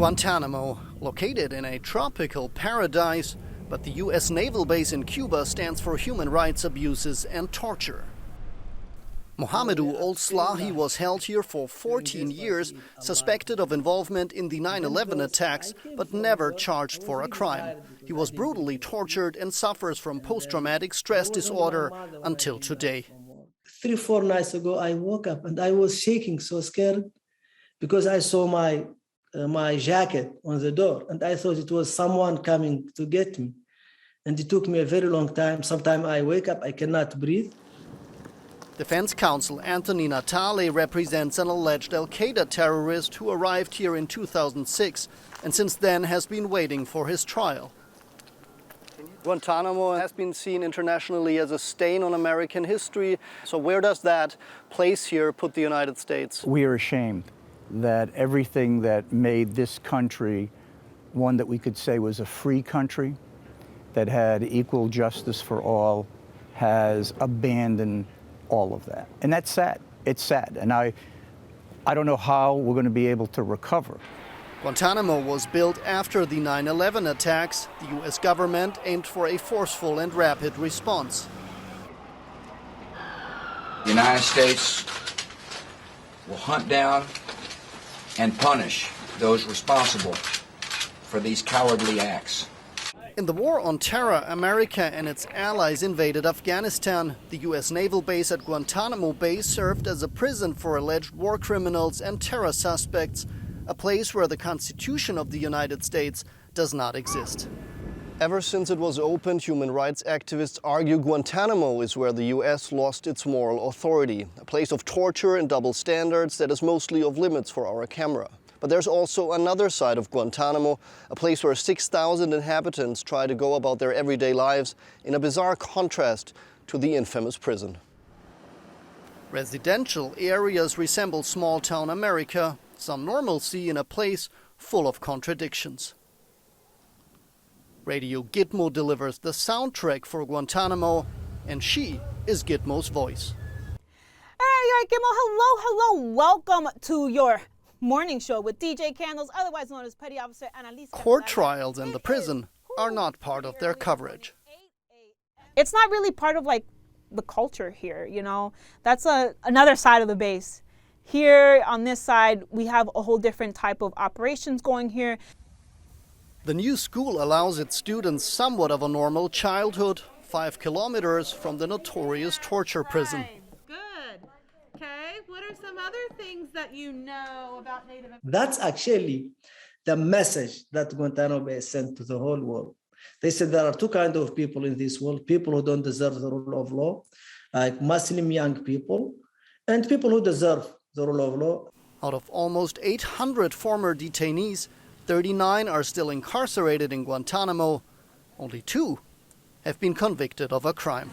Guantánamo, located in a tropical paradise, but the US naval base in Cuba stands for human rights abuses and torture. Mohamedou Ould-Slahi was held here for 14 years, suspected of involvement in the 9/11 attacks, but never charged for a crime. He was brutally tortured and suffers from post-traumatic stress disorder until today. 3-4 nights ago, I woke up and I was shaking, so scared, because I saw my jacket on the door, and I thought it was someone coming to get me. And it took me a very long time. Sometimes I wake up, I cannot breathe. Defense counsel Anthony Natale represents an alleged Al-Qaeda terrorist who arrived here in 2006 and since then has been waiting for his trial. Guantánamo has been seen internationally as a stain on American history. So where does that place here put the United States? We are ashamed that everything that made this country one that we could say was a free country, that had equal justice for all, has abandoned all of that. And that's sad. It's sad. And I don't know how we're going to be able to recover. Guantánamo was built after the 9/11 attacks. The US government aimed for a forceful and rapid response. The United States will hunt down and punish those responsible for these cowardly acts. In the war on terror, America and its allies invaded Afghanistan. The US naval base at Guantánamo Bay served as a prison for alleged war criminals and terror suspects, a place where the Constitution of the United States does not exist. Ever since it was opened, human rights activists argue Guantánamo is where the US lost its moral authority, a place of torture and double standards that is mostly off limits for our camera. But there's also another side of Guantánamo, a place where 6,000 inhabitants try to go about their everyday lives in a bizarre contrast to the infamous prison. Residential areas resemble small-town America, some normalcy in a place full of contradictions. Radio Gitmo delivers the soundtrack for Guantánamo, and she is Gitmo's voice. Hey, Gitmo, hello. Welcome to your morning show with DJ Candles, otherwise known as Petty Officer Annalise. Court trials and the prison are not part of their coverage. It's not really part of like the culture here, you know. That's another side of the base. Here on this side, we have a whole different type of operations going here. The new school allows its students somewhat of a normal childhood, 5 kilometers from the notorious torture prison. Okay, what are some other things that you know about Native Americans? That's actually the message that Guantánamo Bay sent to the whole world. They said there are two kinds of people in this world: people who don't deserve the rule of law, like Muslim young people, and people who deserve the rule of law. Out of almost 800 former detainees, 39 are still incarcerated in Guantánamo. Only 2 have been convicted of a crime.